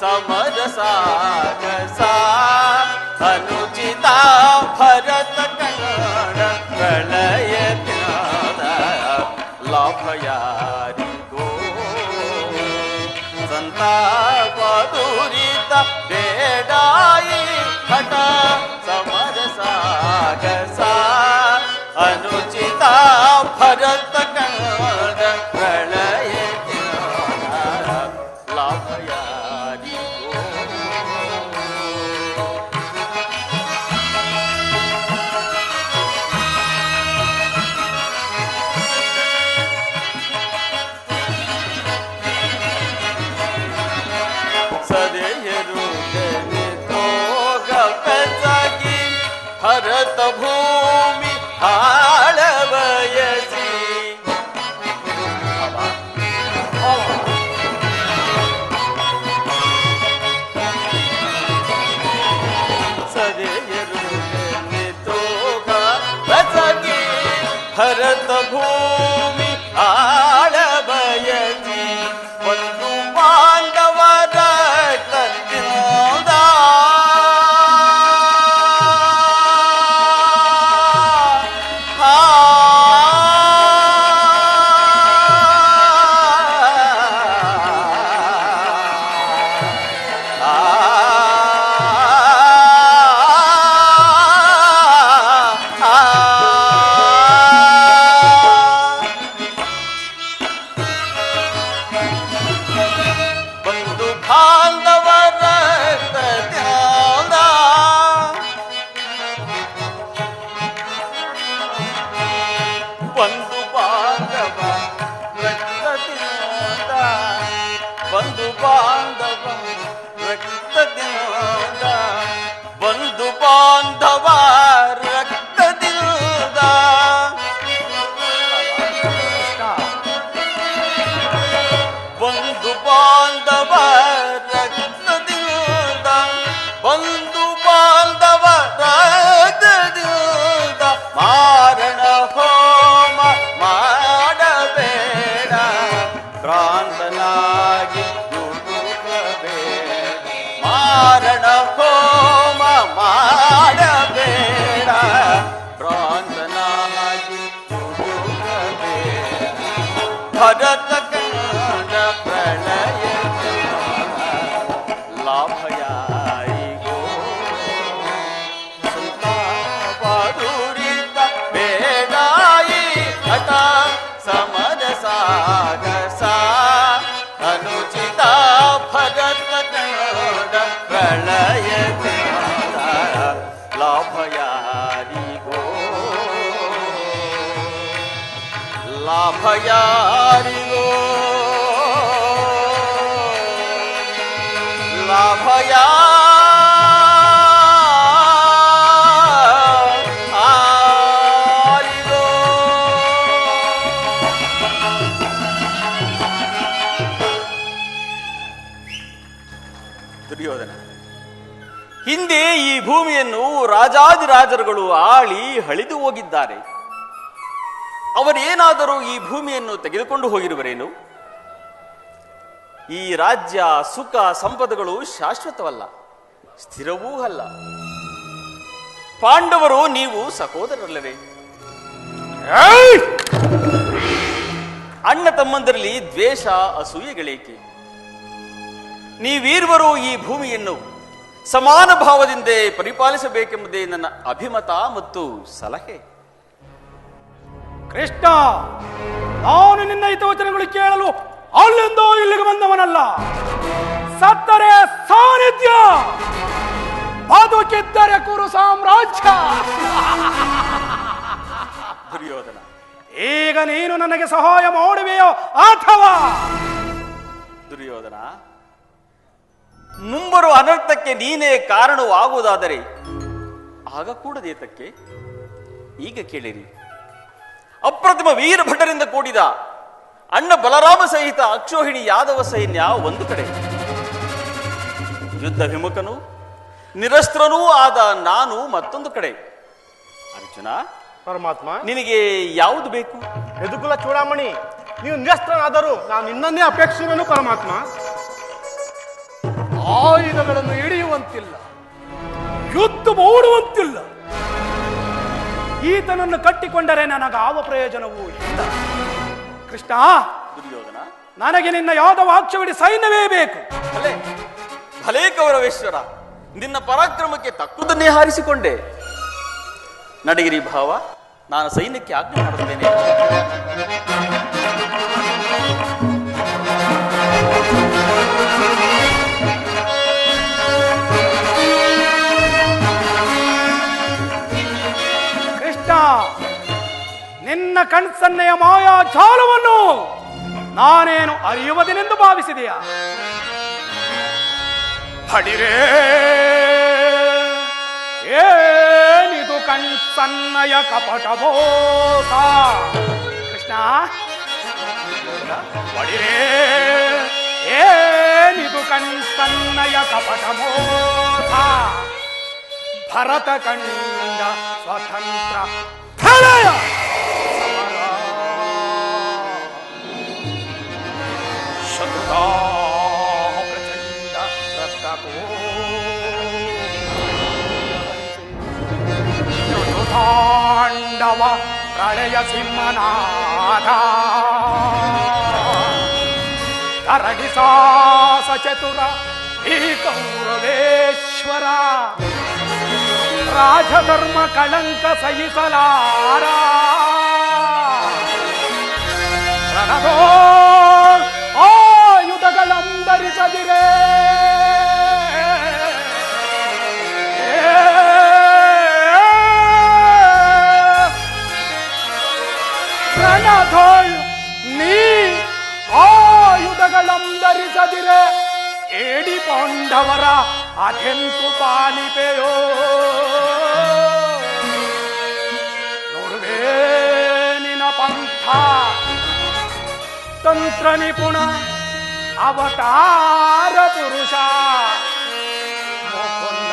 ಸಮರಸಾಗಸ ಅನುಚಿತ ಭರತ ಕಂಡ ಪ್ರಳಯ ಲಾಭಯಾರಿಗೋ ಸಂತಾಪ ತುರಿತ ಬೇಡಾಯಿ ಹಠ ಸಮರಸಾಗಸ ಅನುಚಿತ ಭರತ ಕಂಡ ಪ್ರಳಯ ಲಾಭಯಾರಿಗೋ ಬಂಧು ಬಾಂಧವ ರಕ್ತದಿಂದ ಬಂಧು ಬಾಂಧವ ರಕ್ತದಿಂದ ಬಂಧು ಬಾಂಧವ ರಕ್ತದಿಂದ ಬಂಧು ಬಾಂಧವ ರಕ್ತದಿಂದ ಮಾರಣ ಹೋಮ ಮಾಡಬೇಡ ಭ್ರಾಂತನಾಗಿ ನುಡುಗಬೇಡ ಮಾರಣ ಹೋಮ ಮಾಡಬೇಡ ಭ್ರಾಂತನಾಗಿ ನುಡುಗಬೇಡ ಭರತ ಕಂಡ ಪ್ರಳಯ ಲಾಭಯಾಯಿಗೋ ಸಂತಾಪದುರಿತ ಬೇಡಾಯಿ ಹಠ ಸಮರ ಸಾಗಸ ಅನುಚಿತ ಭರತ ಕಂಡ ಪ್ರಳಯ ಲಾಭಯಾರಿಗೋ ಲಾಭಯಾರಿಗೋ ಲಾಭಯಾರಿಗೋ ದುರ್ಯೋಧನ, ಹಿಂದೆ ಈ ಭೂಮಿಯನ್ನು ರಾಜಾದಿರಾಜರುಗಳು ಆಳಿ ಹಳಿದು ಹೋಗಿದ್ದಾರೆ. ಅವರೇನಾದರೂ ಈ ಭೂಮಿಯನ್ನು ತೆಗೆದುಕೊಂಡು ಹೋಗಿರುವರೇನು? ಈ ರಾಜ್ಯ ಸುಖ ಸಂಪದಗಳು ಶಾಶ್ವತವಲ್ಲ, ಸ್ಥಿರವೂ ಅಲ್ಲ. ಪಾಂಡವರು ನೀವು ಸಹೋದರರಲ್ಲವೇ? ಅಣ್ಣ ತಮ್ಮಂದರಲ್ಲಿ ದ್ವೇಷ ಅಸೂಯೆಗಳೇಕೆ? ನೀವೀರ್ವರು ಈ ಭೂಮಿಯನ್ನು ಸಮಾನ ಭಾವದಿಂದ ಪರಿಪಾಲಿಸಬೇಕೆಂಬುದೇ ನನ್ನ ಅಭಿಮತ ಮತ್ತು ಸಲಹೆ. ಕೃಷ್ಣ, ನಾನು ನಿನ್ನ ಹಿತವಚನಗಳು ಕೇಳಲು ಅಲ್ಲಿಂದ ಇಲ್ಲಿಗೆ ಬಂದವನಲ್ಲ. ಸತ್ತರೆ ಸಾನ್ನಿಧ್ಯ, ಬದುಕಿದ್ದರೆ ಕುರು ಸಾಮ್ರಾಜ್ಯ. ದುರ್ಯೋಧನ, ಈಗ ನೀನು ನನಗೆ ಸಹಾಯ ಮಾಡುವೆಯೋ ಅಥವಾ? ದುರ್ಯೋಧನ, ಮುಂಬರುವ ಅನರ್ಥಕ್ಕೆ ನೀನೇ ಕಾರಣವಾಗುವುದಾದರೆ ಆಗ ಕೂಡದೇತಕ್ಕೆ? ಈಗ ಕೇಳಿರಿ. ಅಪ್ರತಿಮ ವೀರಭಟರಿಂದ ಕೂಡಿದ ಅಣ್ಣ ಬಲರಾಮ ಸಹಿತ ಅಕ್ಷೋಹಿಣಿ ಯಾದವ ಸೈನ್ಯ ಒಂದು ಕಡೆ, ಯುದ್ಧ ವಿಮುಖನೂ ನಿರಸ್ತ್ರನೂ ಆದ ನಾನು ಮತ್ತೊಂದು ಕಡೆ. ಅರ್ಜುನ, ಪರಮಾತ್ಮ, ನಿನಗೆ ಯಾವುದು ಬೇಕು? ಯದುಕುಲ ಚೂಡಾಮಣಿ, ನೀವು ನಿರಸ್ತ್ರನಾದರೂ ನಾನು ನಿನ್ನನ್ನೇ ಅಪೇಕ್ಷಿಸುವೆನು ಪರಮಾತ್ಮ. ಆಯುಧಗಳನ್ನು ಹಿಡಿಯುವಂತಿಲ್ಲ, ಯುದ್ಧ ಮಾಡುವಂತಿಲ್ಲ. ಈತನನ್ನು ಕಟ್ಟಿಕೊಂಡರೆ ನನಗಾವ ಪ್ರಯೋಜನವೂ ಇಲ್ಲ. ಕೃಷ್ಣ, ದುರ್ಯೋಧನ, ನನಗೆ ನಿನ್ನ ಯಾದವಾಕ್ಷವಿಡಿ ಸೈನ್ಯವೇ ಬೇಕು. ಭಲೆ ಭಲೇ ಕೌರವೇಶ್ವರ, ನಿನ್ನ ಪರಾಕ್ರಮಕ್ಕೆ ತಕ್ಕುದನ್ನೇ ಹಾರಿಸಿಕೊಂಡೆ. ನಡೆಗಿರಿ ಭಾವ, ನಾನು ಸೈನ್ಯಕ್ಕೆ ಆಜ್ಞೆ ಮಾಡುತ್ತೇನೆ. ಕೃಷ್ಣ, ನಿನ್ನ ಕಣ್ಸನ್ನೆಯ ಮಾಯಾ ಜಾಲವನ್ನು ನಾನೇನು ಅರಿಯುವುದನೆಂದು ಭಾವಿಸಿದೆಯಾ? ಹಡಿರೇ, ಏನಿದು ಕಣ್ಸನ್ನಯ ಕಪಟ ಮೋಸ? ಕೃಷ್ಣ, ಹಡಿರೇ, ಏನಿದು ಕಣ್ಸನ್ನಯ ಕಪಟ ಮೋಸ? ಭರತ ಕಂಡ ಸ್ವತಂತ್ರ ಪ್ರಳಯ ಸಮರ, ಶತ್ರುತಾ ಪ್ರಚಂಡ ತಾಂಡವ ಪ್ರಳಯ ಸಿಂಹನಾದ, ಕರಡಿ ಸಾಸ ಚತುರ ಈ ಕೌರವೇಶ್ವರ, ರಾಜಧರ್ಮ ಕಳಂಕ ಸಹಿಸಲಾರ, ರಣದೋ ಆಯುಧಗಳಂದರಿಸದಿರೇ, ರಣಧೋಳ್ ನೀ ಆಯುಧಗಳಂದರಿಸದಿರೇ. ಪಾಂಡವರ ಅದೆಂತು ಪಾಲಿಪೆಯೋ ನೋಡುವೆ ನಿನ ಪಂಥ ತಂತ್ರ ನಿಪುಣ ಅವತಾರ ಪುರುಷ ಮುಕುಂದ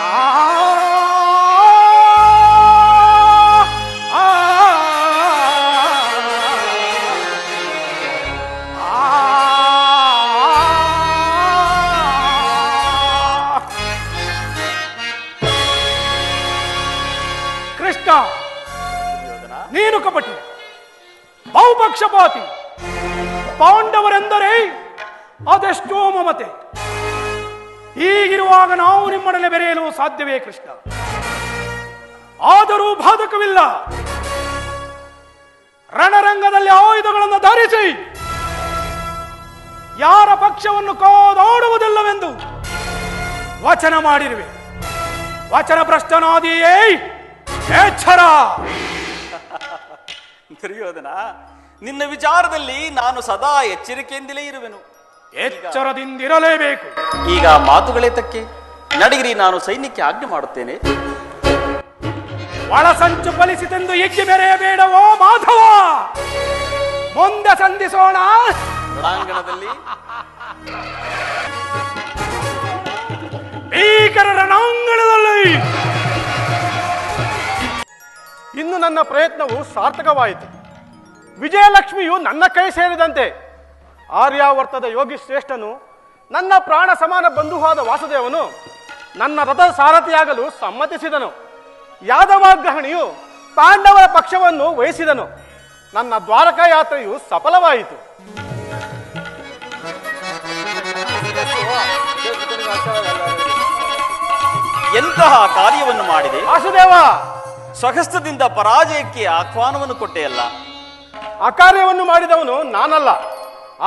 ಕೃಷ್ಣ, ನೀನು ಕಪಟಿ, ಬಹುಪಕ್ಷಪಾತಿ. ಪಾಂಡವರೆಂದರೆ ಅದೆಷ್ಟೋ ಮಮತೆ. ಹೀಗಿರುವಾಗ ನಾವು ನಿಮ್ಮೊಡನೆ ಬೆರೆಯಲು ಸಾಧ್ಯವೇ ಕೃಷ್ಣ? ಆದರೂ ಬಾಧಕವಿಲ್ಲ. ರಣರಂಗದಲ್ಲಿ ಆಯುಧಗಳನ್ನು ಧರಿಸಿ ಯಾರ ಪಕ್ಷವನ್ನು ಕಾದಾಡುವುದಿಲ್ಲವೆಂದು ವಚನ ಮಾಡಿರುವೆ. ವಚನ ಭ್ರಷ್ಟನಾದಿಯೇ, ಎಚ್ಚರ. ದುರ್ಯೋಧನ, ನಿನ್ನ ವಿಚಾರದಲ್ಲಿ ನಾನು ಸದಾ ಎಚ್ಚರಿಕೆಯಿಂದಲೇ ಇರುವೆನು. ಎಚ್ಚರದಿಂದಿರಲೇಬೇಕು. ಈಗ ಮಾತುಗಳೇ ತಕ್ಕೆ ನಡಗಿರಿ, ನಾನು ಸೈನ್ಯಕ್ಕೆ ಆಜ್ಞೆ ಮಾಡುತ್ತೇನೆ. ಒಳಸಂಚು ಫಲಿಸಿತೆಂದು ಎಗ್ಗಿ ಮೆರೆಯಬೇಡವೋ ಮಾಧವ. ಮುಂದೆ ಸಂಧಿಸೋಣ ರಣಾಂಗಣದಲ್ಲಿ. ಭೀಕರ ರಣಾಂಗಣದಲ್ಲಿ. ಇನ್ನು ನನ್ನ ಪ್ರಯತ್ನವು ಸಾರ್ಥಕವಾಯಿತು. ವಿಜಯಲಕ್ಷ್ಮಿಯು ನನ್ನ ಕೈ ಸೇರಿದಂತೆ. ಆರ್ಯಾವರ್ತದ ಯೋಗಿ ಶ್ರೇಷ್ಠನು, ನನ್ನ ಪ್ರಾಣ ಸಮಾನ ಬಂಧುವಾದ ವಾಸುದೇವನು ನನ್ನ ರಥದ ಸಾರಥಿಯಾಗಲು ಸಮ್ಮತಿಸಿದನು. ಯಾದವಾಗ್ರಹಣಿಯು ಪಾಂಡವರ ಪಕ್ಷವನ್ನು ವಹಿಸಿದನು. ನನ್ನ ದ್ವಾರಕಾ ಯಾತ್ರೆಯು ಸಫಲವಾಯಿತು. ಎಂತಹ ಕಾರ್ಯವನ್ನು ಮಾಡಿದೆ ವಾಸುದೇವ! ಸ್ವಹಸ್ತದಿಂದ ಪರಾಜಯಕ್ಕೆ ಆಹ್ವಾನವನ್ನು ಕೊಟ್ಟೆಯಲ್ಲ. ಆ ಕಾರ್ಯವನ್ನು ಮಾಡಿದವನು ನಾನಲ್ಲ,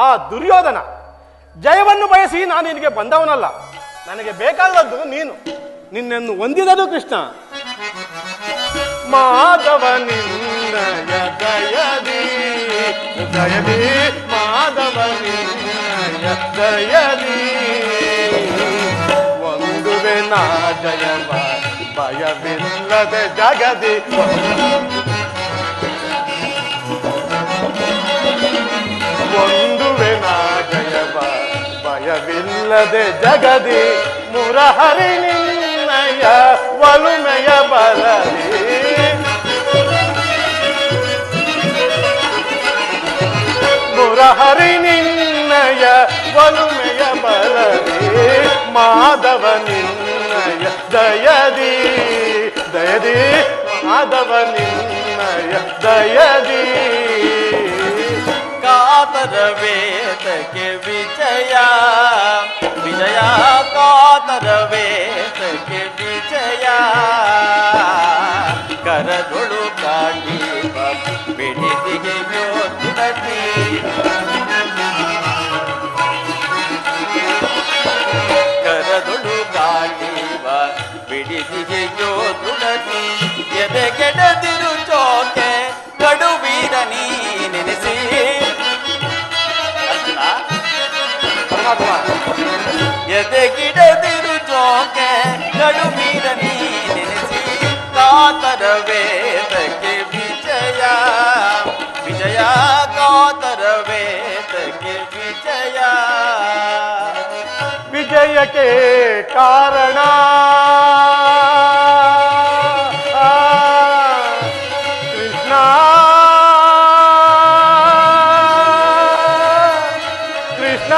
ಆ ದುರ್ಯೋಧನ. ಜಯವನ್ನು ಬಯಸಿ ನಾನು ನಿನಗೆ ಬಂದವನಲ್ಲ. ನನಗೆ ಬೇಕಾದದ್ದು ನೀನು. ನಿನ್ನನ್ನು ಹೊಂದಿದನು ಕೃಷ್ಣ. ಮಾಧವ ನಿನ್ನಯ ದಯದಿ ದಯದಿ, ಮಾಧವ ನಿನ್ನಯ ದಯದಿ ಒಂದುವೆ ನಾ ಜಯವ ಭಯವಿಲ್ಲದೆ ಜಗದಿ. ಒಂದುವೆ ನಾ ಜಯವ ಭಯವಿಲ್ಲದೆ ಜಗದಿ, ಮುರಹರಿ ನಿನ್ನಯ ಒಲುಮೆಯ ಬಲದಿ. ಮುರಹರಿ ನಿನ್ನಯ ಒಲುಮೆಯ ಬಲದಿ, ಮಾಧವ ನಿನ್ನಯ ದಯದಿ ದಯದಿ, ಮಾಧವ ನಿನ್ನಯ ದಯದಿ. ಕಾತರ ವೇದಕ್ಕೆ ವಿಜಯ ವಿಜಯ, ಕಾತರ ವೇದಕ್ಕೆ ವಿಜಯ. ಕರದೊಳು ಕಾಳಿ ಬಿಡಿದಿಗೆ ಯೋಧಿ, ಕರದೊಳು ಕಾಳಿವ ಬಿಡಿದಿಗೆ ಯೋಧಿ. ಎದೆಗೆಡದಿರು ಚೋಕೆ ಕಡುವೀರ ನೀ ನೆನೆಸಿ. ಅರ್ಜುನ, ಎದೆಗಿಡದಿರು ಚೋಕೆ ಕಡುವೀರ ನೀ ನೆನೆಸಿ. ಕಾತರ ವೇದಕ್ಕೆ ವಿಜಯ ವಿಜಯ, ಕಾತರ ವೇದಕ್ಕೆ ವಿಜಯ. ವಿಜಯಕ್ಕೆ ಕಾರಣ ಕೃಷ್ಣ. ಕೃಷ್ಣ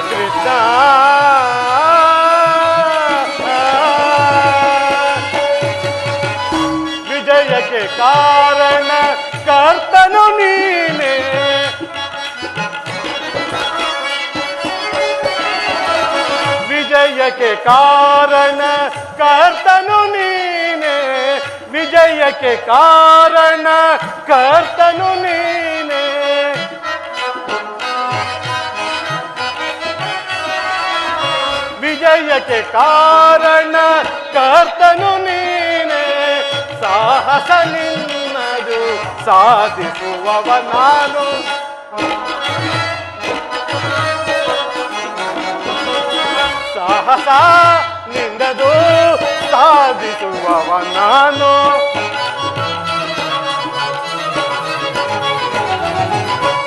ಕೃಷ್ಣ ವಿಜಯಕ್ಕೆ ಕಾರಣ ಕರ್ತನು ನೀನೆ. ವಿಜಯಕ್ಕೆ ಕಾರಣ ಕರ್ತನು ನೀನೆ. ವಿಜಯಕ್ಕೆ ಕಾರಣ ಕರ್ತನು ನೀನೆ. ವಿಜಯಕ್ಕೆ ಕಾರಣ ಕರ್ತನು ನೀನೆ. ಸಾಹಸ ನಿನ್ನದು ಸಾಧಿಸುವವ ನಾನು. ಸಾಹಸ ನಿಂದದು ಸಾಧಿಸುವವ ನಾನು.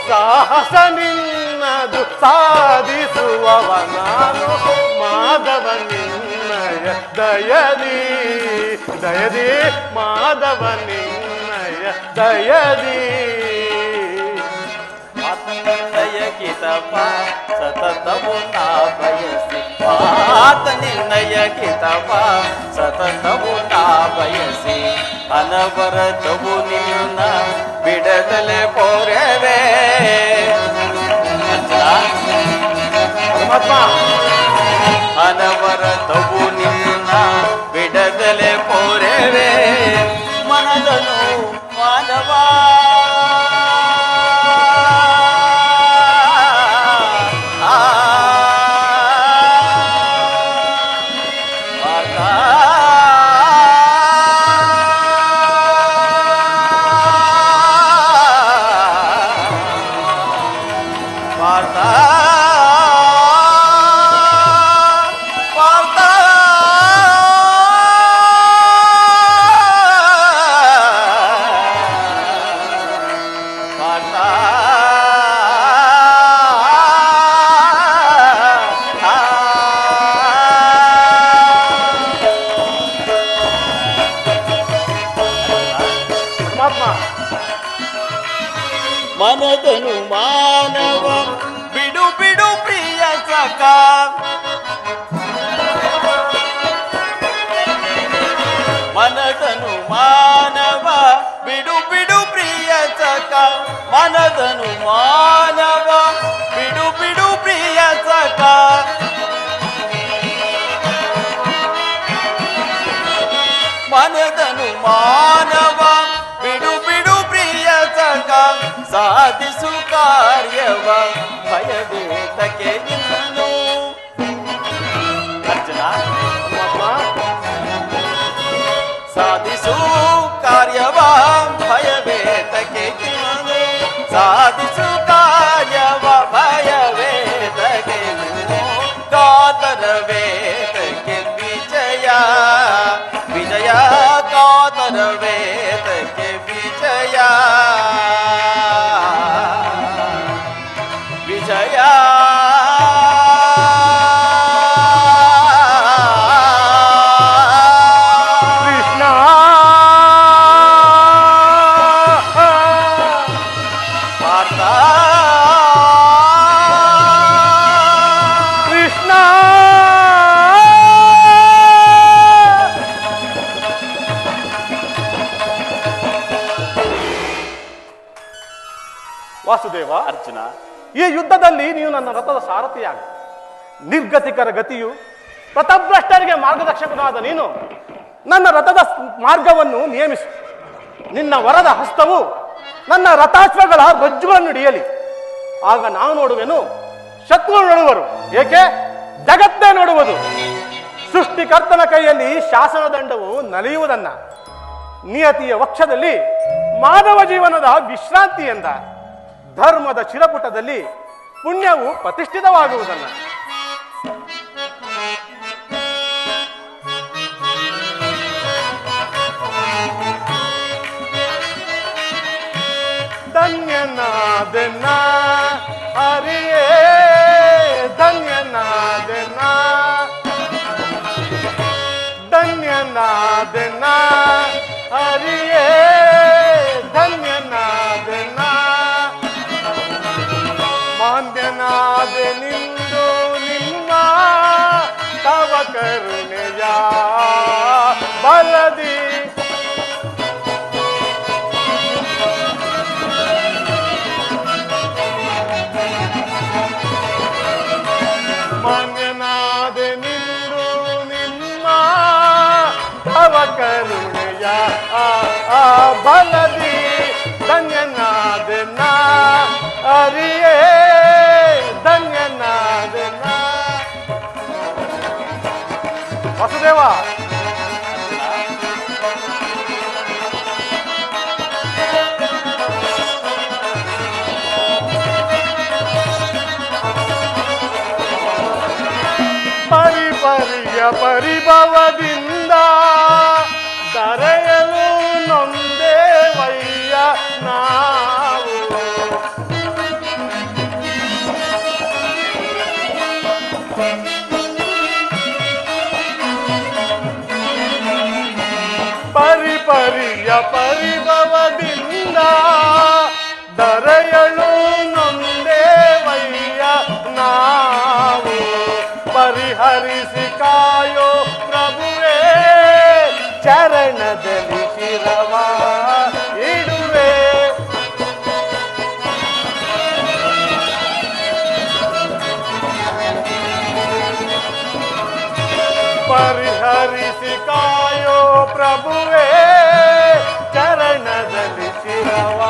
ಸಾಹಸ ನಿನ್ನದು ಸಾಧಿಸುವವ ನಾನು. ಮಾಧವ ನಿನ್ನಯ ದಯದಿ ದಯದಿ ಮಾಧವ ನಿನ್ನಯ ದಯದಿ. ನಿನ್ನಯಗಿತಪ ಸತತವು ನಾ ಬಯಸಿ ಆತ ನಿನ್ನಯಗಿತಪ ಸತತವು ನಾ ಬಯಸಿ ಅನವರತವು ನಿನ್ನ ಬಿಡದಲೆ ಪೋರೆವೆ. ಪರಮಾತ್ಮ ಅನವರತವು ನಿನ್ನ ಬಿಡದಲೆ ಪೋರೆವೆ ಮನದನು ಮಾನವ. ಮನದನು ಮಾನವ ಬಿಡು ಬಿಡು ಪ್ರಿಯ ಸಖ. ಮನದನು ಮಾನವ ಬಿಡು ಬಿಡು ಪ್ರಿಯ ಸಖ. ಮನದನು ಮಾನವ ಬಿಡು ಬಿಡು ಪ್ರಿಯ ಸಖ. ಮನದನು ಮಾನವ ಬಿಡು ಬಿಡು ಪ್ರಿಯ ಸಖ. ಸಾಧಿಸು ಕಾರ್ಯವ ಭಯವೇತಕ್ಕೆ ಇನ್ನು. ಅರ್ಜುನ ಸಾಧಿಸು ಕಾರ್ಯವ ಭಯವೇತಕ್ಕೆ ಇನ್ನು. ಸಾಧಿಸು ಕಾರ್ಯವ ಭಯವೇತಕ್ಕೆ ಇನ್ನು. ಕಾತರ ವೇತಕ್ಕೆ ವಿಜಯ ವಿಜಯ ಕಾತರ ವೇತಕ್ಕೆ ವಿಜಯ ವಿಜಯ. ಕೃಷ್ಣ ಪಾರ್ಥ ಕೃಷ್ಣ ವಾಸುದೇವ. ಅರ್ಜುನ ಈ ಯುದ್ಧದಲ್ಲಿ ನೀವು ನನ್ನ ರಥದ ಸಾರಥಿಯಾಗ. ನಿರ್ಗತಿಕರ ಗತಿಯು ಪಥಭ್ರಷ್ಟರಿಗೆ ಮಾರ್ಗದರ್ಶಕನಾದ ನೀನು ನನ್ನ ರಥದ ಮಾರ್ಗವನ್ನು ನಿಯಮಿಸು. ನಿನ್ನ ವರದ ಹಸ್ತವು ನನ್ನ ರಥಾಶ್ವಗಳ ರಜ್ಜುಗಳನ್ನು ಹಿಡಿಯಲಿ. ಆಗ ನಾವು ನೋಡುವೆನು, ಶತ್ರುಗಳು ನೋಡುವರು. ಏಕೆ? ಜಗತ್ತೇ ನೋಡುವುದು. ಸೃಷ್ಟಿಕರ್ತನ ಕೈಯಲ್ಲಿ ಶಾಸನ ದಂಡವು ನಲಿಯುವುದನ್ನ, ನಿಯತಿಯ ವಕ್ಷದಲ್ಲಿ ಮಾನವ ಜೀವನದ ವಿಶ್ರಾಂತಿ ಎಂದ, ಧರ್ಮದ ಚಿರಪುಟದಲ್ಲಿ ಪುಣ್ಯವು ಪ್ರತಿಷ್ಠಿತವಾಗುವುದನ್ನ. ಧನ್ಯನಾದೆನ್ನ ಹರಿಯೇ ಧನ್ಯನಾದೆನ್ನ ಧನ್ಯನಾದೆನ್ನ ಹರಿಯೇ ಧನ್ಯನಾದೆನ್ನ ಮಾನ್ಯನಾದೆ ನಿಂದು ನಿಮ್ಮ ತವ ಕರುಣೆಯ ಬಲದಿ. ಮಾನ್ಯನಾದೆ ನಿಂದು ನಿಮ್ಮ ತವ ಕರುಣೆಯ ಬಲದಿ. ಧನ್ಯನಾದೆನ್ನ ಹರಿಯೇ ಧನ್ಯನಾದೆನ್ನ. ವಸುದೇವ, ಪರಿಭವದಿಂದ ದರೆಯಲು ನೊಂದೇವಯ್ಯ ನಾವು. ಪರಿಪರಿಯ ಪರಿಭವದಿಂದ ದರೆಯಲು ನೊಂದೇವಯ್ಯ ನಾವು. ಪರಿಹರಿಸಿ ಕಾಯೋ ಪ್ರಭುವೇ ಚರಣದಲ್ಲಿ ಶಿರವ ಇಡುವೆ. ಪರಿಹರಿಸಿ ಕಾಯೋ ಪ್ರಭುವೇ ಚರಣದಲ್ಲಿ ಶಿರವ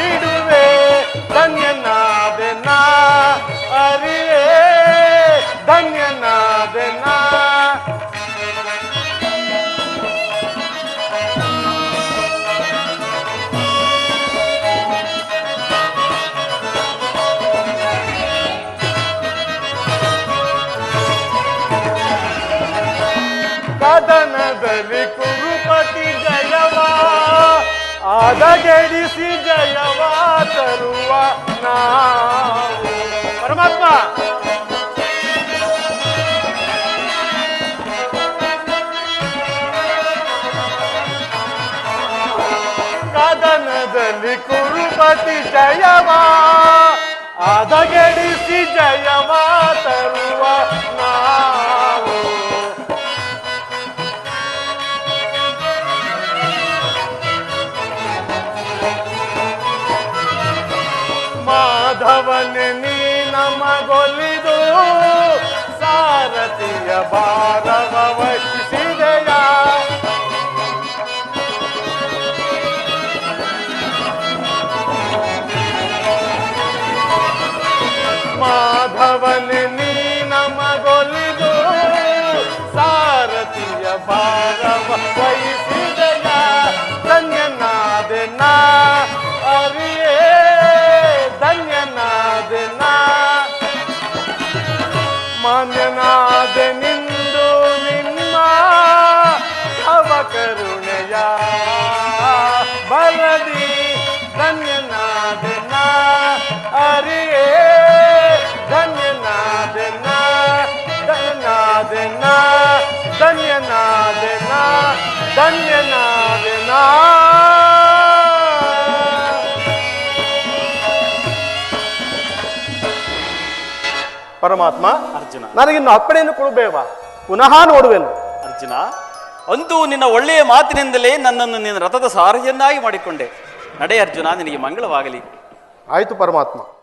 ಇಡುವೆ. ಧನ್ಯನಾದೆನ ಅರಿಯೇ ಧನ್ಯನಾದೆನ. ಕದನದಲ್ಲಿ ಕುರುಪತಿ ಜಯವ ಆದಗೆಡಿಸಿ ಜಯವ ತರುವ ನಾವು. ಪರಮಾತ್ಮ ಕದನದಲ್ಲಿ ಕುರುಪತಿ ಜಯವ ಆದಗೆಡಿಸಿ ಜಯವ ತರುವ ನಾವು. ಮಾಧವನೆ ನೀ ನಮಗೊಲಿದು ಸಾರಥಿಯ ಭಾರವ ವಹಿಸಿದೆಯ. ಮಾಧವನೆ ನೀ ನಮಗೊಲಿದು ಸಾರಥಿಯ ಭಾರವ ವಹಿಸಿದೆಯ. ಧನ್ಯನಾದೆನ ಅರಿಯೇ ಧನ್ಯನಾದೆನ. ಮಾನ್ಯನಾದೆನಿಂದು ನಿಮ್ಮ ತವ ಕರುಣೆಯ ಬಲದಿ. ಧನ್ಯನಾದೆನ ಅರಿಯೇ ಧನ್ಯನಾದೆನ ಧನ್ಯನಾದೆನ ಧನ್ಯನಾದೆನ ಧನ್ಯನಾದೆನ. ಪರಮಾತ್ಮ ಅರ್ಜುನ, ನನಗಿನ್ನು ಅಪ್ಪಣೆಯನ್ನು ಕೊಡಬೇವಾ? ಪುನಃ ನೋಡುವೆನು. ಅರ್ಜುನ, ಅಂತೂ ನಿನ್ನ ಒಳ್ಳೆಯ ಮಾತಿನಿಂದಲೇ ನನ್ನನ್ನು ನಿನ್ನ ರಥದ ಸಾರಥಿಯನ್ನಾಗಿ ಮಾಡಿಕೊಂಡೆ. ನಡೆ ಅರ್ಜುನ, ನಿನಗೆ ಮಂಗಳವಾಗಲಿ. ಆಯಿತು ಪರಮಾತ್ಮ.